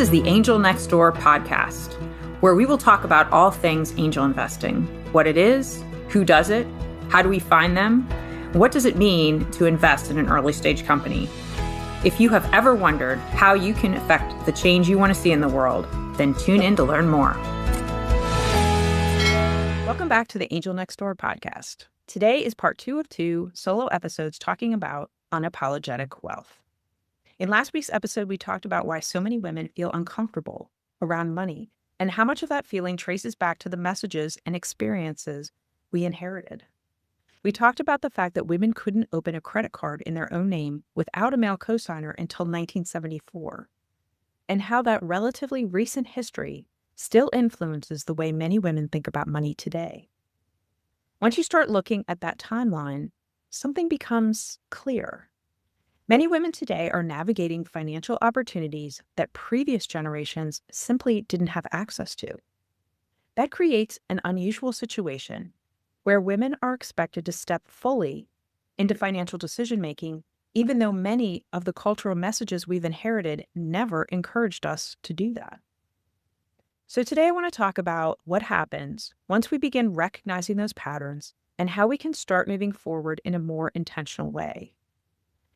is the Angel Next Door podcast, where we will talk about all things angel investing. What it is, who does it, how do we find them, what does it mean to invest in an early stage company? If you have ever wondered how you can affect the change you want to see in the world, then tune in to learn more. Welcome back to the Angel Next Door podcast. Today is part 2 of 2 solo episodes talking about unapologetic wealth. In last week's episode, we talked about why so many women feel uncomfortable around money and how much of that feeling traces back to the messages and experiences we inherited. We talked about the fact that women couldn't open a credit card in their own name without a male cosigner until 1974, and how that relatively recent history still influences the way many women think about money today. Once you start looking at that timeline, something becomes clear. Many women today are navigating financial opportunities that previous generations simply didn't have access to. That creates an unusual situation where women are expected to step fully into financial decision-making, even though many of the cultural messages we've inherited never encouraged us to do that. So today I want to talk about what happens once we begin recognizing those patterns and how we can start moving forward in a more intentional way.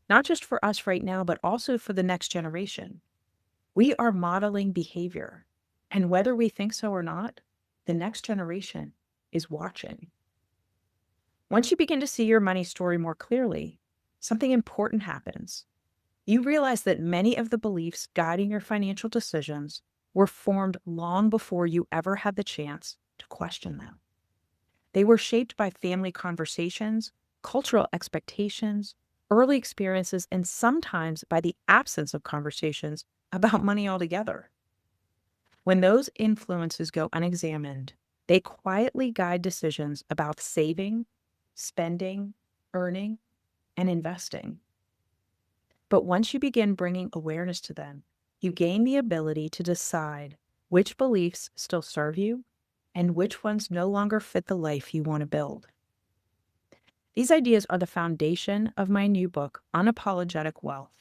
Not just for us right now, but also for the next generation. We are modeling behavior, and whether we think so or not, the next generation is watching. Once you begin to see your money story more clearly, something important happens. You realize that many of the beliefs guiding your financial decisions were formed long before you ever had the chance to question them. They were shaped by family conversations, cultural expectations, early experiences, and sometimes by the absence of conversations about money altogether. When those influences go unexamined, they quietly guide decisions about saving, spending, earning, and investing. But once you begin bringing awareness to them, you gain the ability to decide which beliefs still serve you and which ones no longer fit the life you want to build. These ideas are the foundation of my new book, Unapologetic Wealth.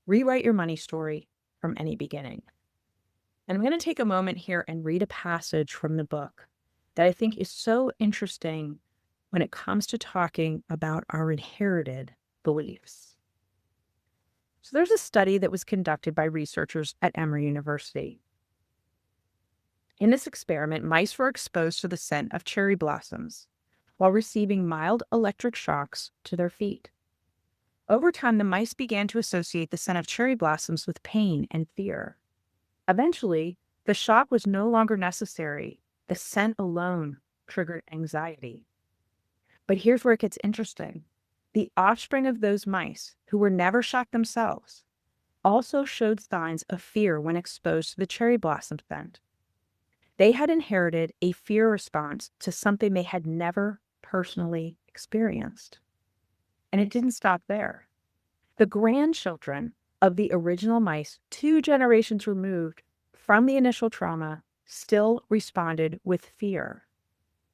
Rewrite your money story from any beginning. And I'm going to take a moment here and read a passage from the book that I think is so interesting when it comes to talking about our inherited beliefs. So there's a study that was conducted by researchers at Emory University. In this experiment, mice were exposed to the scent of cherry blossoms while receiving mild electric shocks to their feet. Over time, the mice began to associate the scent of cherry blossoms with pain and fear. Eventually, the shock was no longer necessary. The scent alone triggered anxiety. But here's where it gets interesting. The offspring of those mice, who were never shocked themselves, also showed signs of fear when exposed to the cherry blossom scent. They had inherited a fear response to something they had never personally experienced. And it didn't stop there. The grandchildren of the original mice, 2 generations removed from the initial trauma, still responded with fear.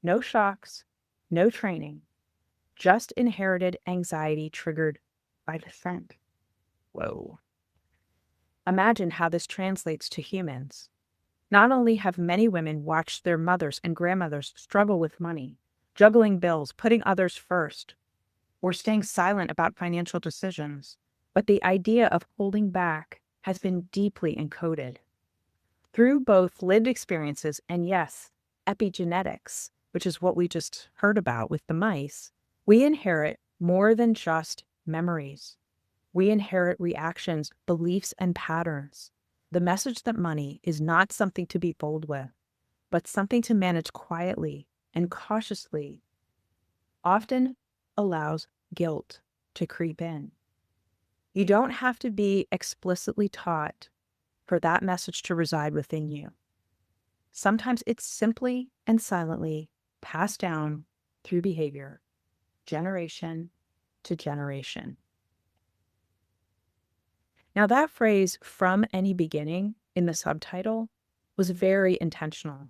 No shocks, no training, just inherited anxiety triggered by the scent. Whoa. Imagine how this translates to humans. Not only have many women watched their mothers and grandmothers struggle with money, juggling bills, putting others first, or staying silent about financial decisions, but the idea of holding back has been deeply encoded. Through both lived experiences and, yes, epigenetics, which is what we just heard about with the mice, we inherit more than just memories. We inherit reactions, beliefs, and patterns. The message that money is not something to be bold with, but something to manage quietly and cautiously, often allows guilt to creep in. You don't have to be explicitly taught for that message to reside within you. Sometimes it's simply and silently passed down through behavior, generation to generation. Now, that phrase, "from any beginning," in the subtitle, was very intentional.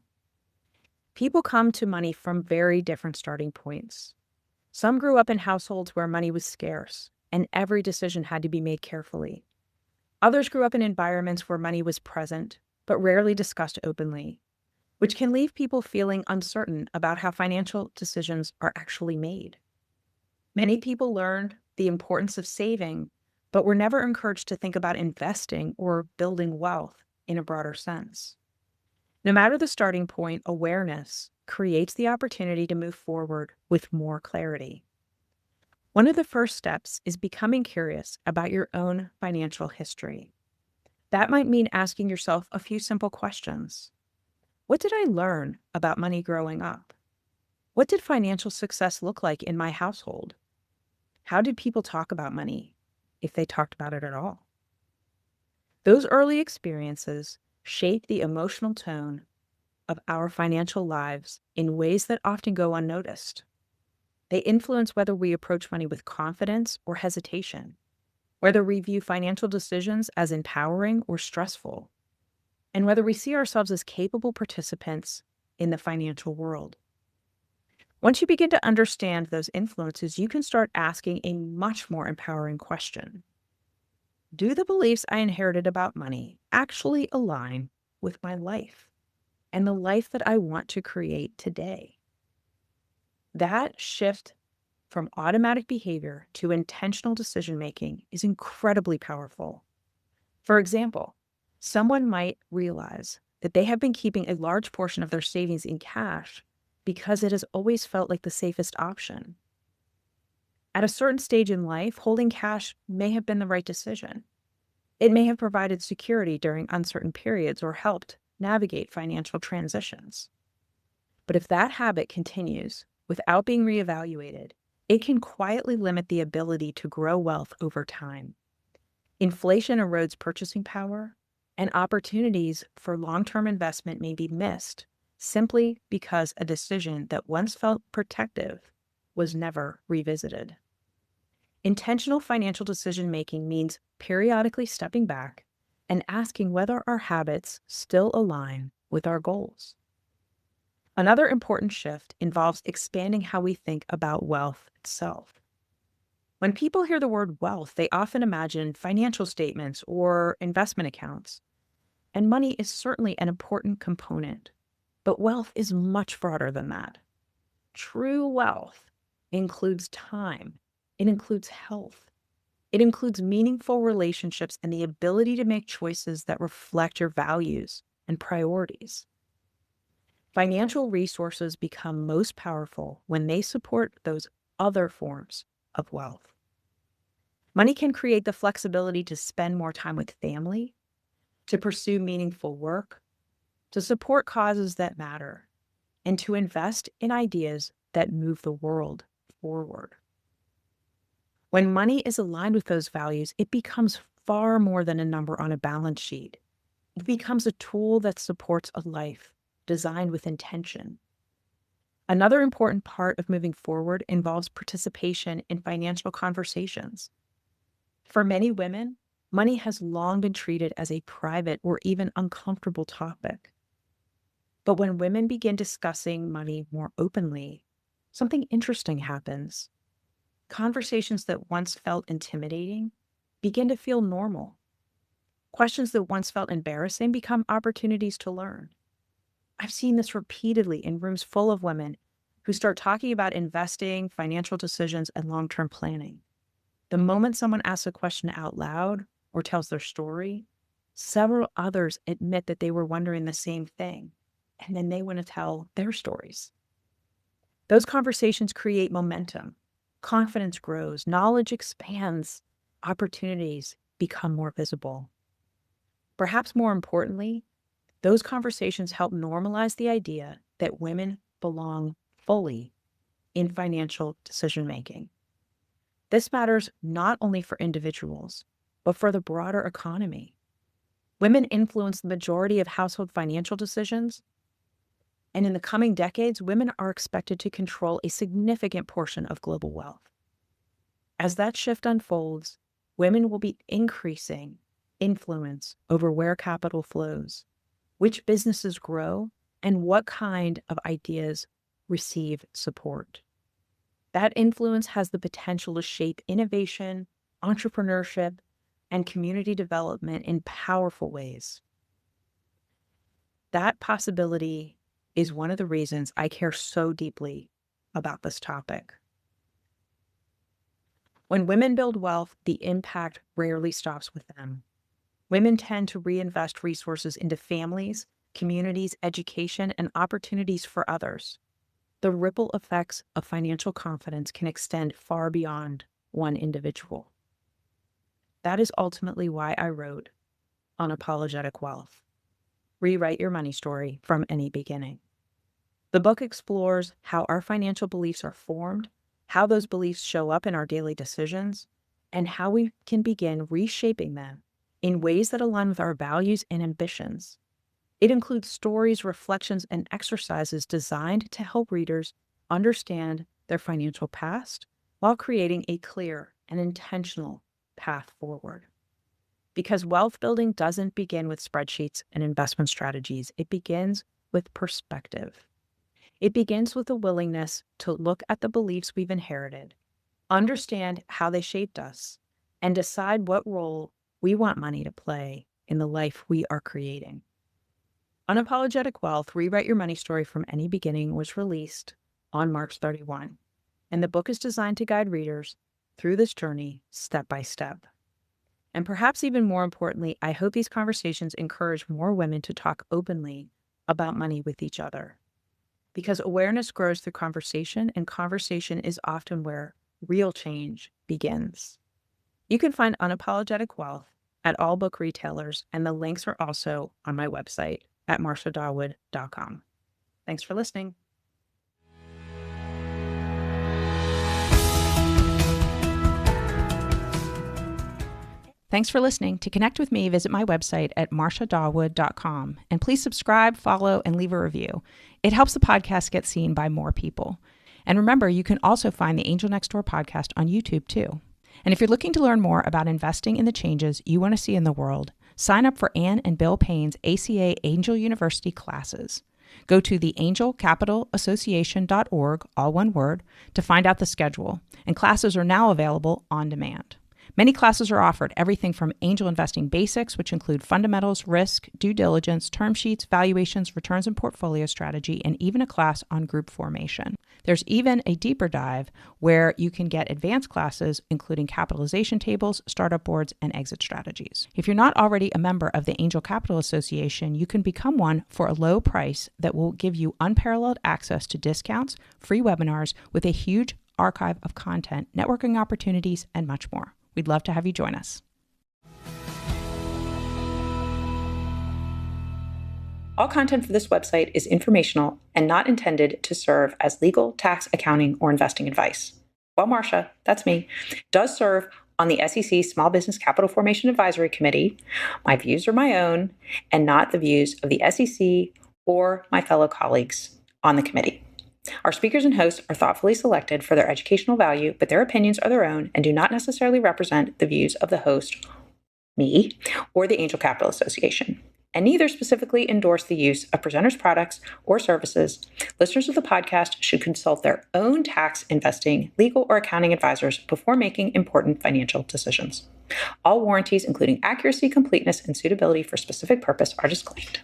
People come to money from very different starting points. Some grew up in households where money was scarce, and every decision had to be made carefully. Others grew up in environments where money was present, but rarely discussed openly, which can leave people feeling uncertain about how financial decisions are actually made. Many people learned the importance of saving, but were never encouraged to think about investing or building wealth in a broader sense. No matter the starting point, awareness creates the opportunity to move forward with more clarity. One of the first steps is becoming curious about your own financial history. That might mean asking yourself a few simple questions. What did I learn about money growing up? What did financial success look like in my household? How did people talk about money, if they talked about it at all? Those early experiences shape the emotional tone of our financial lives in ways that often go unnoticed. They influence whether we approach money with confidence or hesitation, whether we view financial decisions as empowering or stressful, and whether we see ourselves as capable participants in the financial world. Once you begin to understand those influences, you can start asking a much more empowering question. Do the beliefs I inherited about money actually align with my life and the life that I want to create today? That shift from automatic behavior to intentional decision-making is incredibly powerful. For example, someone might realize that they have been keeping a large portion of their savings in cash because it has always felt like the safest option. At a certain stage in life, holding cash may have been the right decision. It may have provided security during uncertain periods or helped navigate financial transitions. But if that habit continues without being reevaluated, it can quietly limit the ability to grow wealth over time. Inflation erodes purchasing power, and opportunities for long-term investment may be missed simply because a decision that once felt protective was never revisited. Intentional financial decision-making means periodically stepping back and asking whether our habits still align with our goals. Another important shift involves expanding how we think about wealth itself. When people hear the word wealth, they often imagine financial statements or investment accounts. And money is certainly an important component, but wealth is much broader than that. True wealth includes time, it includes health, it includes meaningful relationships and the ability to make choices that reflect your values and priorities. Financial resources become most powerful when they support those other forms of wealth. Money can create the flexibility to spend more time with family, to pursue meaningful work, to support causes that matter, and to invest in ideas that move the world forward. When money is aligned with those values, it becomes far more than a number on a balance sheet. It becomes a tool that supports a life designed with intention. Another important part of moving forward involves participation in financial conversations. For many women, money has long been treated as a private or even uncomfortable topic. But when women begin discussing money more openly, something interesting happens. Conversations that once felt intimidating begin to feel normal. Questions that once felt embarrassing become opportunities to learn. I've seen this repeatedly in rooms full of women who start talking about investing, financial decisions, and long-term planning. The moment someone asks a question out loud or tells their story, several others admit that they were wondering the same thing, and then they want to tell their stories. Those conversations create momentum. Confidence grows, knowledge expands, opportunities become more visible. Perhaps more importantly, those conversations help normalize the idea that women belong fully in financial decision-making. This matters not only for individuals, but for the broader economy. Women influence the majority of household financial decisions, and in the coming decades, women are expected to control a significant portion of global wealth. As that shift unfolds, women will be increasing influence over where capital flows, which businesses grow, and what kind of ideas receive support. That influence has the potential to shape innovation, entrepreneurship, and community development in powerful ways. That possibility is one of the reasons I care so deeply about this topic. When women build wealth, the impact rarely stops with them. Women tend to reinvest resources into families, communities, education, and opportunities for others. The ripple effects of financial confidence can extend far beyond one individual. That is ultimately why I wrote Unapologetic Wealth. Rewrite your money story from any beginning. The book explores how our financial beliefs are formed, how those beliefs show up in our daily decisions, and how we can begin reshaping them in ways that align with our values and ambitions. It includes stories, reflections, and exercises designed to help readers understand their financial past while creating a clear and intentional path forward. Because wealth building doesn't begin with spreadsheets and investment strategies, it begins with perspective. It begins with a willingness to look at the beliefs we've inherited, understand how they shaped us, and decide what role we want money to play in the life we are creating. Unapologetic Wealth, Rewrite Your Money Story from Any Beginning was released on March 31, and the book is designed to guide readers through this journey step by step. And perhaps even more importantly, I hope these conversations encourage more women to talk openly about money with each other. Because awareness grows through conversation, and conversation is often where real change begins. You can find Unapologetic Wealth at all book retailers, and the links are also on my website at marciadawood.com. Thanks for listening. Thanks for listening. To connect with me, visit my website at marciadawood.com. And please subscribe, follow, and leave a review. It helps the podcast get seen by more people. And remember, you can also find the Angel Next Door podcast on YouTube too. And if you're looking to learn more about investing in the changes you want to see in the world, sign up for Ann and Bill Payne's ACA Angel University classes. Go to the angelcapitalassociation.org, all one word, to find out the schedule. And classes are now available on demand. Many classes are offered, everything from angel investing basics, which include fundamentals, risk, due diligence, term sheets, valuations, returns and portfolio strategy, and even a class on group formation. There's even a deeper dive where you can get advanced classes, including capitalization tables, startup boards, and exit strategies. If you're not already a member of the Angel Capital Association, you can become one for a low price that will give you unparalleled access to discounts, free webinars with a huge archive of content, networking opportunities, and much more. We'd love to have you join us. All content for this website is informational and not intended to serve as legal, tax, accounting, or investing advice. Well, Marcia, that's me, does serve on the SEC Small Business Capital Formation Advisory Committee. My views are my own and not the views of the SEC or my fellow colleagues on the committee. Our speakers and hosts are thoughtfully selected for their educational value, but their opinions are their own and do not necessarily represent the views of the host, me, or the Angel Capital Association, and neither specifically endorse the use of presenters' products or services. Listeners of the podcast should consult their own tax, investing, legal, or accounting advisors before making important financial decisions. All warranties, including accuracy, completeness, and suitability for specific purpose, are disclaimed.